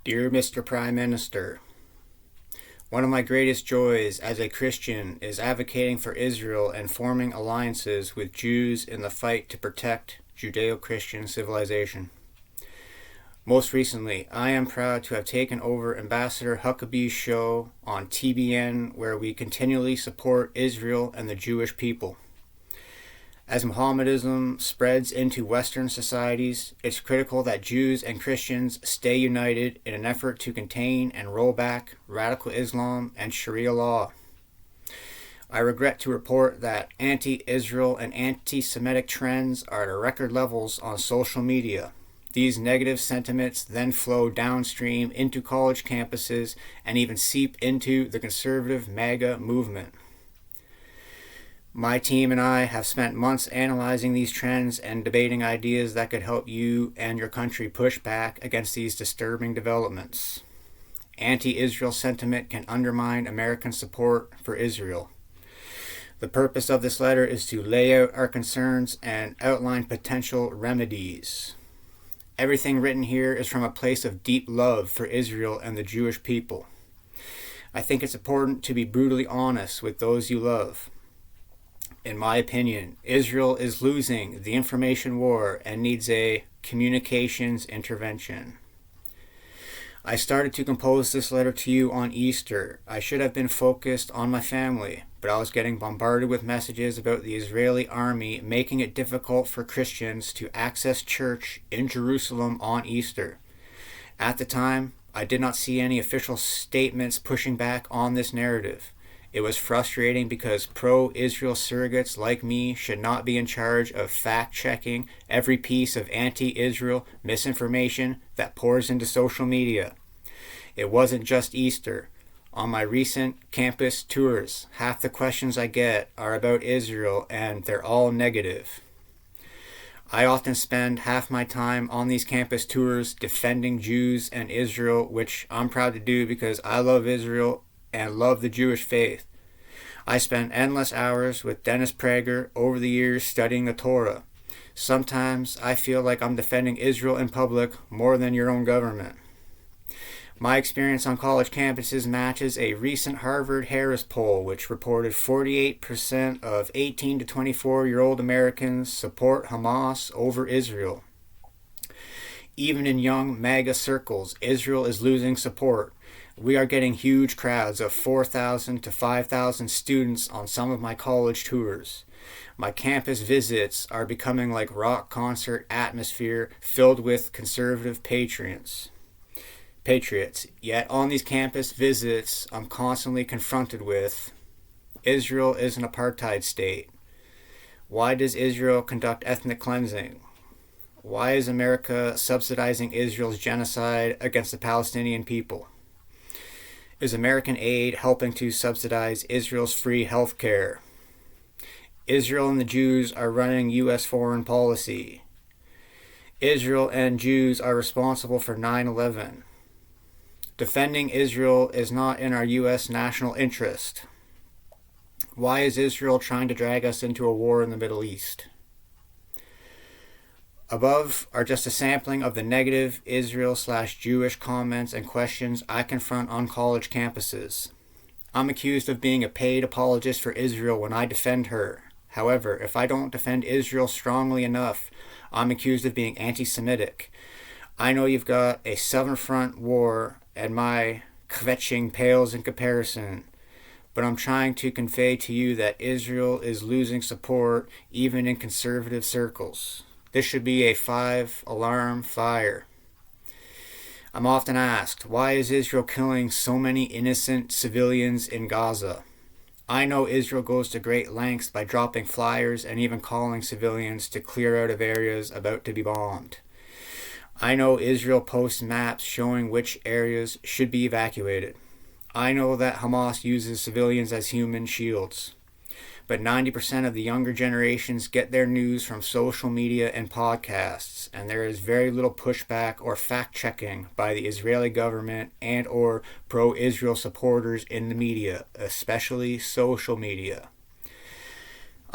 Dear Mr. Prime Minister, one of my greatest joys as a Christian is advocating for Israel and forming alliances with Jews in the fight to protect Judeo-Christian civilization. Most recently, I am proud to have taken over Ambassador Huckabee's show on TBN, where we continually support Israel and the Jewish people. As Mohammedanism spreads into Western societies, it's critical that Jews and Christians stay united in an effort to contain and roll back radical Islam and Sharia law. I regret to report that anti-Israel and anti-Semitic trends are at record levels on social media. These negative sentiments then flow downstream into college campuses and even seep into the conservative MAGA movement. My team and I have spent months analyzing these trends and debating ideas that could help you and your country push back against these disturbing developments. Anti-Israel sentiment can undermine American support for Israel. The purpose of this letter is to lay out our concerns and outline potential remedies. Everything written here is from a place of deep love for Israel and the Jewish people. I think it's important to be brutally honest with those you love. In my opinion, Israel is losing the information war and needs a communications intervention. I started to compose this letter to you on Easter. I should have been focused on my family, but I was getting bombarded with messages about the Israeli army making it difficult for Christians to access church in Jerusalem on Easter. At the time, I did not see any official statements pushing back on this narrative. It was frustrating because pro-Israel surrogates like me should not be in charge of fact-checking every piece of anti-Israel misinformation that pours into social media. It wasn't just Easter. On my recent campus tours, half the questions I get are about Israel and they're all negative. I often spend half my time on these campus tours defending Jews and Israel, which I'm proud to do because I love Israel and love the Jewish faith. I spent endless hours with Dennis Prager over the years studying the Torah. Sometimes I feel like I'm defending Israel in public more than your own government. My experience on college campuses matches a recent Harvard-Harris poll, which reported 48% of 18 to 24-year-old Americans support Hamas over Israel. Even in young MAGA circles, Israel is losing support. We are getting huge crowds of 4,000 to 5,000 students on some of my college tours. My campus visits are becoming like rock concert atmosphere filled with conservative patriots. Yet on these campus visits, I'm constantly confronted with Israel is an apartheid state. Why does Israel conduct ethnic cleansing? Why is America subsidizing Israel's genocide against the Palestinian people? Is American aid helping to subsidize Israel's free health care? Israel and the Jews are running U.S. foreign policy. Israel and Jews are responsible for 9/11. Defending Israel is not in our U.S. national interest. Why is Israel trying to drag us into a war in the Middle East? Above are just a sampling of the negative Israel/Jewish comments and questions I confront on college campuses. I'm accused of being a paid apologist for Israel when I defend her. However, if I don't defend Israel strongly enough, I'm accused of being anti-Semitic. I know you've got a Southern Front war and my kvetching pales in comparison, but I'm trying to convey to you that Israel is losing support even in conservative circles. This should be a 5-alarm fire. I'm often asked, why is Israel killing so many innocent civilians in Gaza? I know Israel goes to great lengths by dropping flyers and even calling civilians to clear out of areas about to be bombed. I know Israel posts maps showing which areas should be evacuated. I know that Hamas uses civilians as human shields. But 90% of the younger generations get their news from social media and podcasts, and there is very little pushback or fact-checking by the Israeli government and or pro-Israel supporters in the media, especially social media.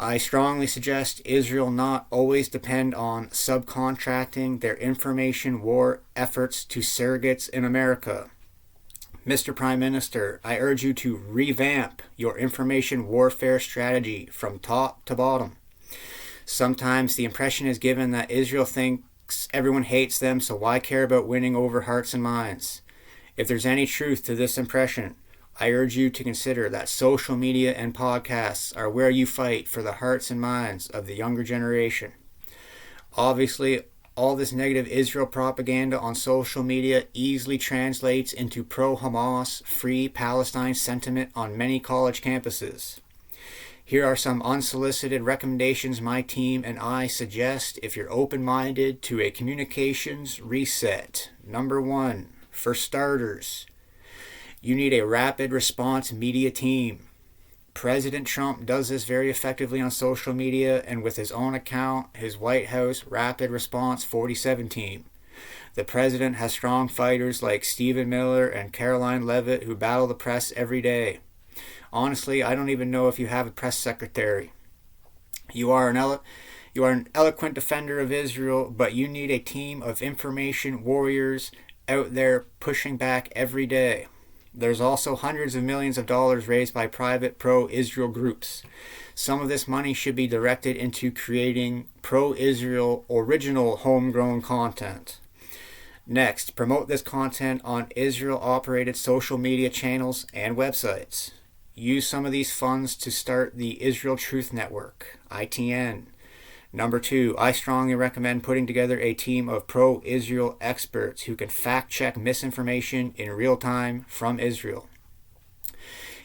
I strongly suggest Israel not always depend on subcontracting their information war efforts to surrogates in America. Mr. Prime Minister, I urge you to revamp your information warfare strategy from top to bottom. Sometimes the impression is given that Israel thinks everyone hates them, so why care about winning over hearts and minds? If there's any truth to this impression, I urge you to consider that social media and podcasts are where you fight for the hearts and minds of the younger generation. Obviously, all this negative Israel propaganda on social media easily translates into pro-Hamas, free Palestine sentiment on many college campuses. Here are some unsolicited recommendations my team and I suggest if you're open-minded to a communications reset. Number 1, for starters, you need a rapid response media team. President Trump does this very effectively on social media and with his own account, his White House Rapid Response 47 team. The president has strong fighters like Stephen Miller and Caroline Leavitt who battle the press every day. Honestly, I don't even know if you have a press secretary. You are an eloquent defender of Israel, but you need a team of information warriors out there pushing back every day. There's also hundreds of millions of dollars raised by private pro-Israel groups. Some of this money should be directed into creating pro-Israel original homegrown content. Next, promote this content on Israel-operated social media channels and websites. Use some of these funds to start the Israel Truth Network, ITN. Number 2, I strongly recommend putting together a team of pro-Israel experts who can fact-check misinformation in real time from Israel.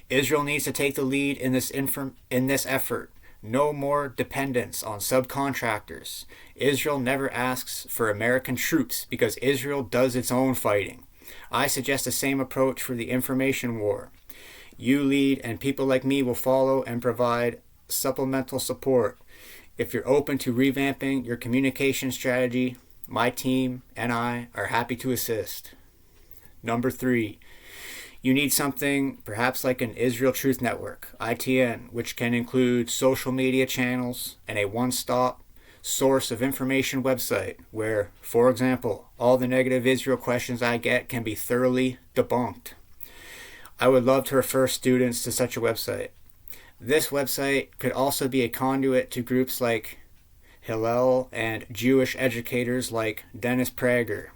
Israel needs to take the lead in this effort. No more dependence on subcontractors. Israel never asks for American troops because Israel does its own fighting. I suggest the same approach for the information war. You lead and people like me will follow and provide supplemental support. If you're open to revamping your communication strategy, my team and I are happy to assist. Number 3, you need something perhaps like an Israel Truth Network, ITN, which can include social media channels and a one-stop source of information website where, for example, all the negative Israel questions I get can be thoroughly debunked. I would love to refer students to such a website. This website could also be a conduit to groups like Hillel and Jewish educators like Dennis Prager.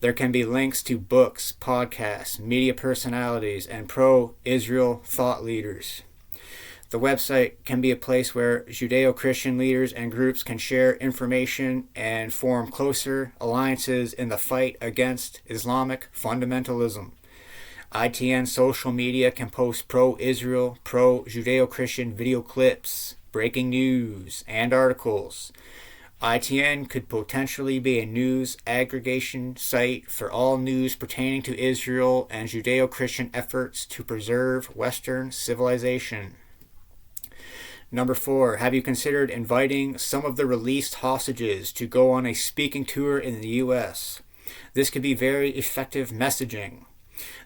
There can be links to books, podcasts, media personalities, and pro-Israel thought leaders. The website can be a place where Judeo-Christian leaders and groups can share information and form closer alliances in the fight against Islamic fundamentalism. ITN social media can post pro-Israel, pro-Judeo-Christian video clips, breaking news, and articles. ITN could potentially be a news aggregation site for all news pertaining to Israel and Judeo-Christian efforts to preserve Western civilization. Number 4, have you considered inviting some of the released hostages to go on a speaking tour in the U.S.? This could be very effective messaging.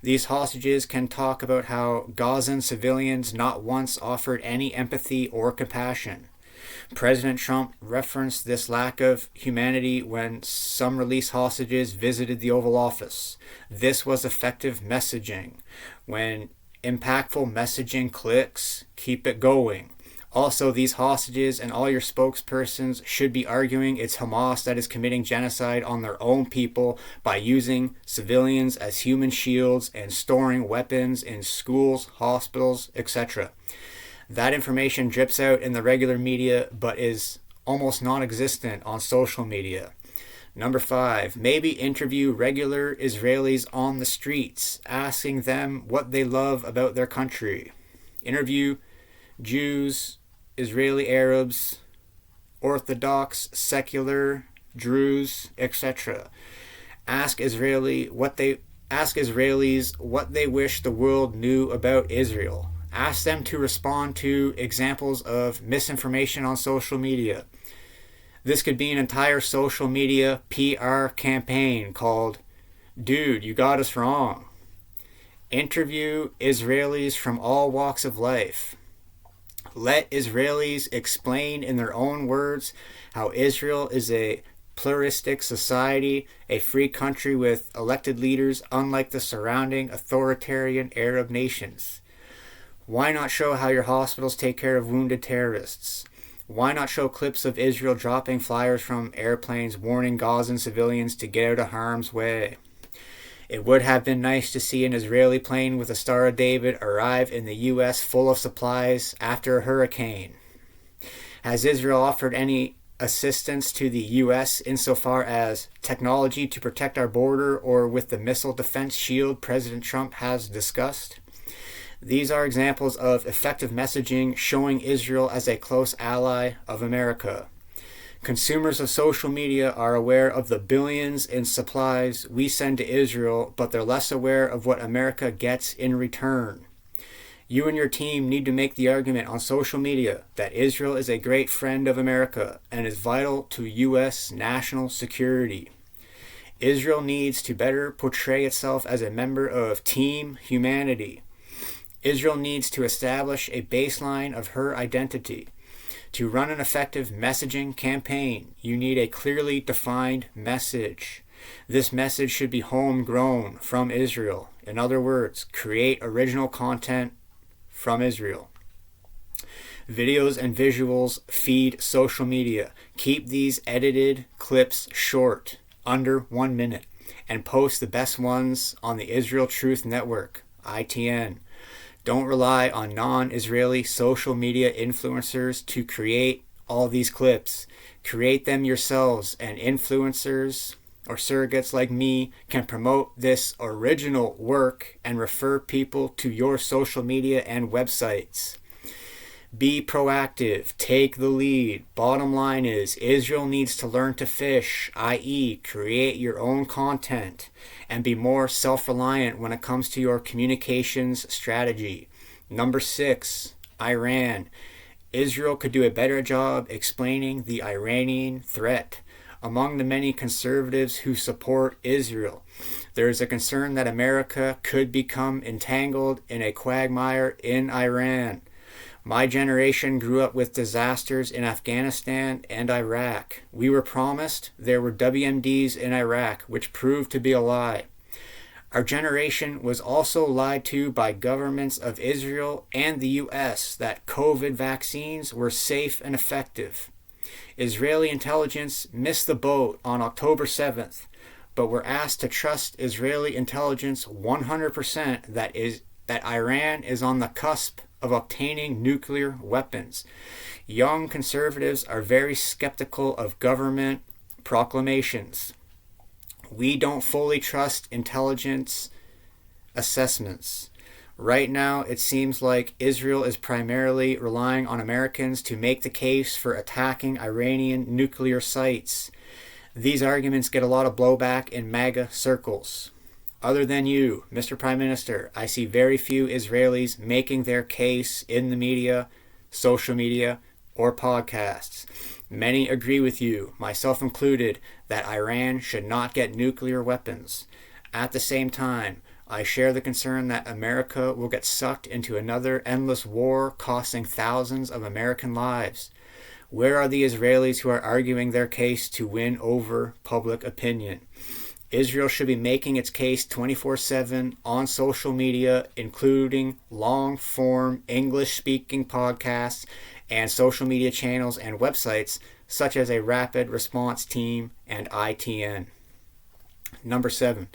These hostages can talk about how Gazan civilians not once offered any empathy or compassion. President Trump referenced this lack of humanity when some released hostages visited the Oval Office. This was effective messaging. When impactful messaging clicks, keep it going. Also, these hostages and all your spokespersons should be arguing it's Hamas that is committing genocide on their own people by using civilians as human shields and storing weapons in schools, hospitals, etc. That information drips out in the regular media but is almost non-existent on social media. Number 5, maybe interview regular Israelis on the streets, asking them what they love about their country. Interview Jews, Israeli Arabs, Orthodox, secular, Druze, etc. Ask Israelis what they wish the world knew about Israel. Ask them to respond to examples of misinformation on social media. This could be an entire social media PR campaign called "Dude, You Got Us Wrong." Interview Israelis from all walks of life. Let Israelis explain in their own words how Israel is a pluralistic society, a free country with elected leaders unlike the surrounding authoritarian Arab nations. Why not show how your hospitals take care of wounded terrorists? Why not show clips of Israel dropping flyers from airplanes warning Gazan civilians to get out of harm's way? It would have been nice to see an Israeli plane with a Star of David arrive in the U.S. full of supplies after a hurricane. Has Israel offered any assistance to the U.S. insofar as technology to protect our border or with the missile defense shield President Trump has discussed? These are examples of effective messaging showing Israel as a close ally of America. Consumers of social media are aware of the billions in supplies we send to Israel, but they're less aware of what America gets in return. You and your team need to make the argument on social media that Israel is a great friend of America and is vital to U.S. national security. Israel needs to better portray itself as a member of Team Humanity. Israel needs to establish a baseline of her identity. To run an effective messaging campaign, you need a clearly defined message. This message should be homegrown from Israel. In other words, create original content from Israel. Videos and visuals feed social media. Keep these edited clips short, under 1 minute, and post the best ones on the Israel Truth Network, ITN. Don't rely on non-Israeli social media influencers to create all these clips. Create them yourselves, and influencers or surrogates like me can promote this original work and refer people to your social media and websites. Be proactive. Take the lead. Bottom line is, Israel needs to learn to fish, i.e., create your own content, and be more self-reliant when it comes to your communications strategy. Number 6, Iran. Israel could do a better job explaining the Iranian threat. Among the many conservatives who support Israel, there is a concern that America could become entangled in a quagmire in Iran. My generation grew up with disasters in Afghanistan and Iraq. We were promised there were WMDs in Iraq, which proved to be a lie. Our generation was also lied to by governments of Israel and the U.S. that COVID vaccines were safe and effective. Israeli intelligence missed the boat on October 7th, but were asked to trust Israeli intelligence 100% that Iran is on the cusp of obtaining nuclear weapons. Young conservatives are very skeptical of government proclamations. We don't fully trust intelligence assessments. Right now, it seems like Israel is primarily relying on Americans to make the case for attacking Iranian nuclear sites. These arguments get a lot of blowback in MAGA circles. Other than you, Mr. Prime Minister, I see very few Israelis making their case in the media, social media, or podcasts. Many agree with you, myself included, that Iran should not get nuclear weapons. At the same time, I share the concern that America will get sucked into another endless war costing thousands of American lives. Where are the Israelis who are arguing their case to win over public opinion? Israel should be making its case 24/7 on social media, including long-form English-speaking podcasts and social media channels and websites such as a Rapid Response Team and ITN. Number 7.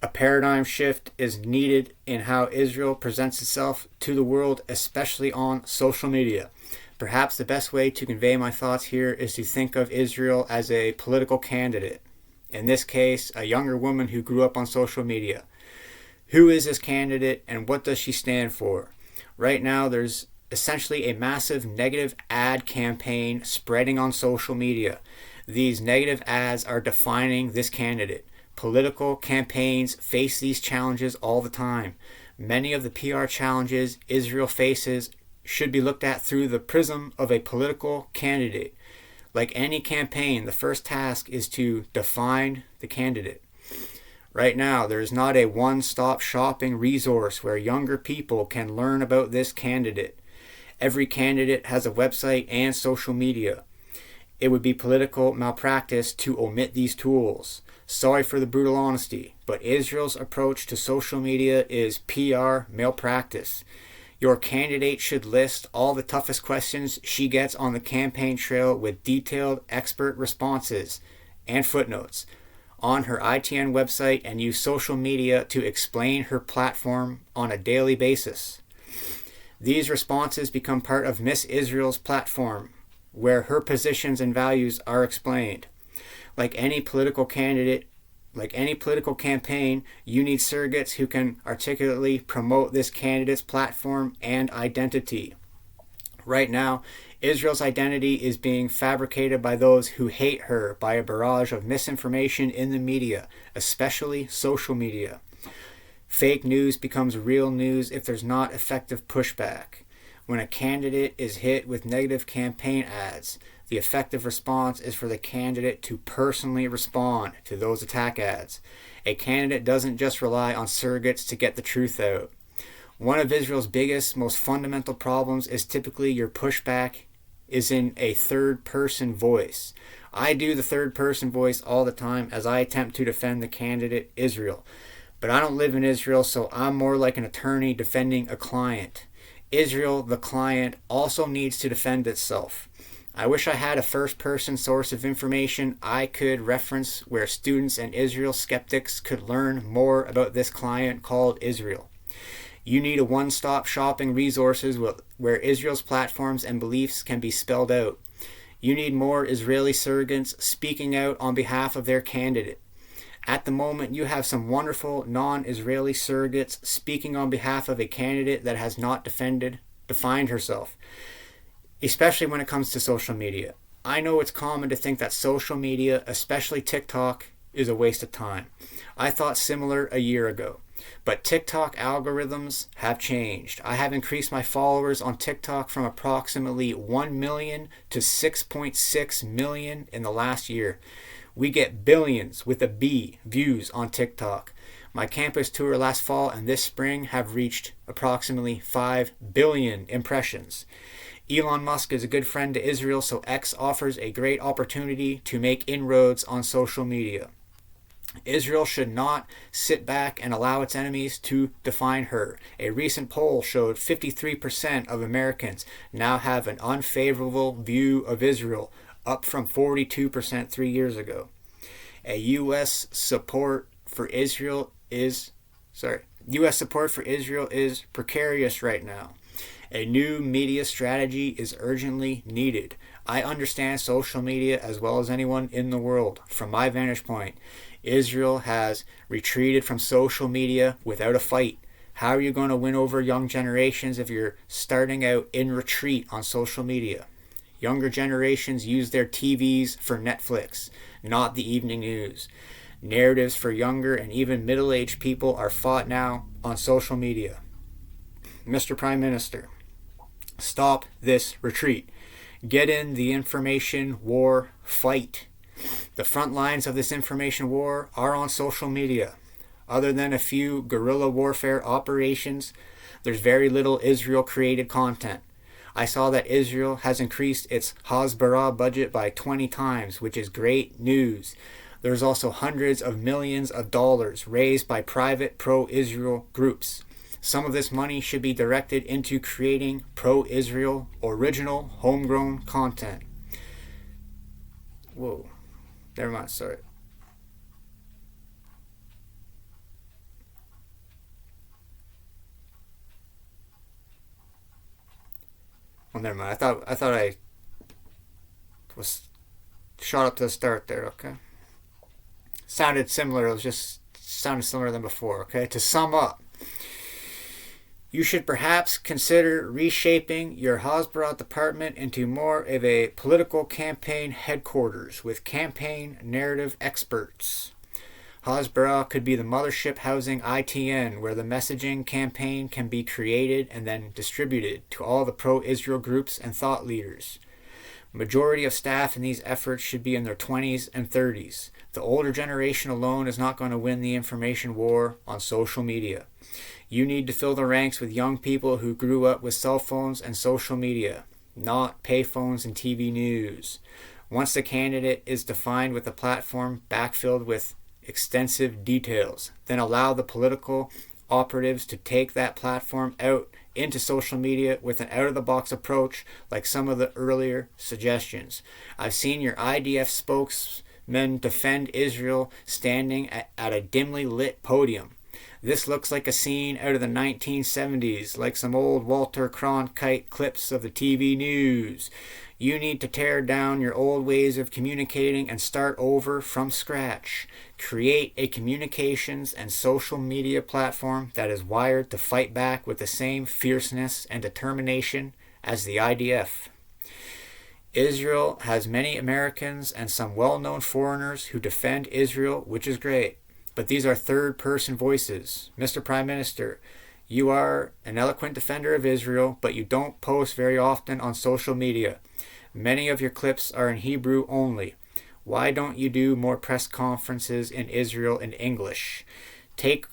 A paradigm shift is needed in how Israel presents itself to the world, especially on social media. Perhaps the best way to convey my thoughts here is to think of Israel as a political candidate. In this case, a younger woman who grew up on social media. Who is this candidate and what does she stand for? Right now, there's essentially a massive negative ad campaign spreading on social media. These negative ads are defining this candidate. Political campaigns face these challenges all the time. Many of the PR challenges Israel faces should be looked at through the prism of a political candidate. Like any campaign, the first task is to define the candidate. Right now, there is not a one-stop shopping resource where younger people can learn about this candidate. Every candidate has a website and social media. It would be political malpractice to omit these tools. Sorry for the brutal honesty, but Israel's approach to social media is PR malpractice. Your candidate should list all the toughest questions she gets on the campaign trail with detailed expert responses and footnotes on her ITN website, and use social media to explain her platform on a daily basis. These responses become part of Miss Israel's platform, where her positions and values are explained. Like any political campaign, you need surrogates who can articulately promote this candidate's platform and identity. Right now, Israel's identity is being fabricated by those who hate her by a barrage of misinformation in the media, especially social media. Fake news becomes real news if there's not effective pushback. When a candidate is hit with negative campaign ads, the effective response is for the candidate to personally respond to those attack ads. A candidate doesn't just rely on surrogates to get the truth out. One of Israel's biggest, most fundamental problems is typically your pushback is in a third-person voice. I do the third-person voice all the time as I attempt to defend the candidate Israel. But I don't live in Israel, so I'm more like an attorney defending a client. Israel, the client, also needs to defend itself. I wish I had a first-person source of information I could reference where students and Israel skeptics could learn more about this client called Israel. You need a one-stop shopping resources where Israel's platforms and beliefs can be spelled out. You need more Israeli surrogates speaking out on behalf of their candidate. At the moment, you have some wonderful non-Israeli surrogates speaking on behalf of a candidate that has not defined herself, especially when it comes to social media. I know it's common to think that social media, especially TikTok, is a waste of time. I thought similar a year ago. But TikTok algorithms have changed. I have increased my followers on TikTok from approximately 1 million to 6.6 million in the last year. We get billions with a B views on TikTok. My campus tour last fall and this spring have reached approximately 5 billion impressions. Elon Musk is a good friend to Israel, so X offers a great opportunity to make inroads on social media. Israel should not sit back and allow its enemies to define her. A recent poll showed 53% of Americans now have an unfavorable view of Israel, up from 42% 3 years ago. U.S. support for Israel is precarious right now. A new media strategy is urgently needed. I understand social media as well as anyone in the world. From my vantage point, Israel has retreated from social media without a fight. How are you going to win over young generations if you're starting out in retreat on social media? Younger generations use their TVs for Netflix, not the evening news. Narratives for younger and even middle-aged people are fought now on social media. Mr. Prime Minister, stop this retreat. Get in the information war fight. The front lines of this information war are on social media. Other than a few guerrilla warfare operations, there's very little Israel-created content. I saw that Israel has increased its Hasbara budget by 20 times, which is great news. There's also hundreds of millions of dollars raised by private pro-Israel groups. Some of this money should be directed into creating pro-Israel, original, homegrown content. Whoa. Never mind, sorry. Well, never mind. I thought I was shot up to the start there, okay? Sounded similar. It was just sounded similar than before, okay? To sum up, you should perhaps consider reshaping your Hasbara department into more of a political campaign headquarters with campaign narrative experts. Hasbara could be the mothership housing ITN, where the messaging campaign can be created and then distributed to all the pro-Israel groups and thought leaders. Majority of staff in these efforts should be in their 20s and 30s. The older generation alone is not going to win the information war on social media. You need to fill the ranks with young people who grew up with cell phones and social media, not payphones and TV news. Once the candidate is defined with a platform backfilled with extensive details, then allow the political operatives to take that platform out into social media with an out-of-the-box approach like some of the earlier suggestions. I've seen your IDF spokesmen defend Israel standing at a dimly lit podium. This looks like a scene out of the 1970s, like some old Walter Cronkite clips of the TV news. You need to tear down your old ways of communicating and start over from scratch. Create a communications and social media platform that is wired to fight back with the same fierceness and determination as the IDF. Israel has many Americans and some well-known foreigners who defend Israel, which is great. But these are third-person voices. Mr. Prime Minister, you are an eloquent defender of Israel, but you don't post very often on social media. Many of your clips are in Hebrew only. Why don't you do more press conferences in Israel in English? Take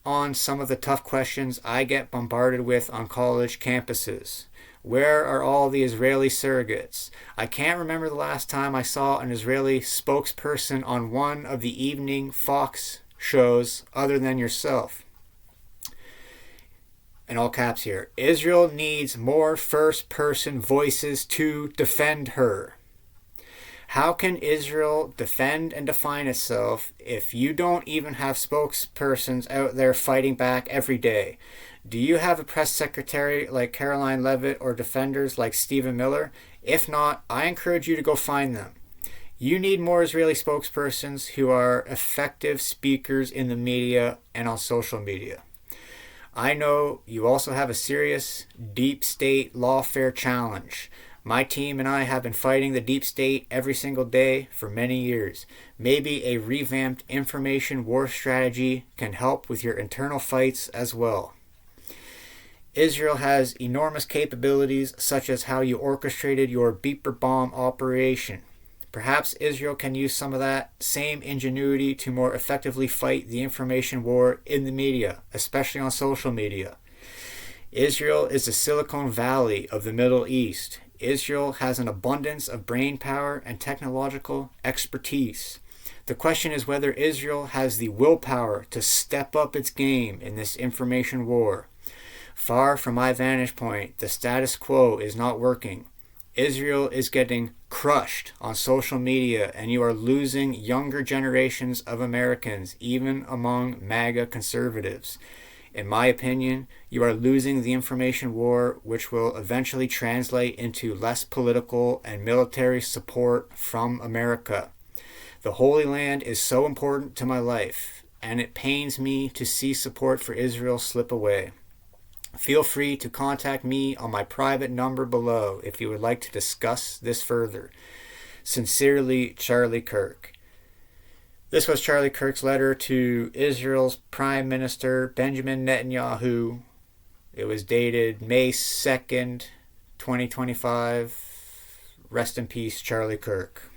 on some of the tough questions I get bombarded with on college campuses. Where are all the Israeli surrogates? I can't remember the last time I saw an Israeli spokesperson on one of the evening Fox shows other than yourself. In all caps here. Israel needs more first-person voices to defend her. How can Israel defend and define itself if you don't even have spokespersons out there fighting back every day? Do you have a press secretary like Caroline Levitt or defenders like Stephen Miller? If not, I encourage you to go find them. You need more Israeli spokespersons who are effective speakers in the media and on social media. I know you also have a serious deep state lawfare challenge. My team and I have been fighting the deep state every single day for many years. Maybe a revamped information war strategy can help with your internal fights as well. Israel has enormous capabilities, such as how you orchestrated your beeper bomb operation. Perhaps Israel can use some of that same ingenuity to more effectively fight the information war in the media, especially on social media. Israel is the Silicon Valley of the Middle East. Israel has an abundance of brain power and technological expertise. The question is whether Israel has the willpower to step up its game in this information war. Far from my vantage point, the status quo is not working. Israel is getting crushed on social media, and you are losing younger generations of Americans, even among MAGA conservatives. In my opinion, you are losing the information war, which will eventually translate into less political and military support from America. The Holy Land is so important to my life, and it pains me to see support for Israel slip away. Feel free to contact me on my private number below if you would like to discuss this further. Sincerely, Charlie Kirk. This was Charlie Kirk's letter to Israel's Prime Minister Benjamin Netanyahu. It was dated May 2nd, 2025. Rest in peace, Charlie Kirk.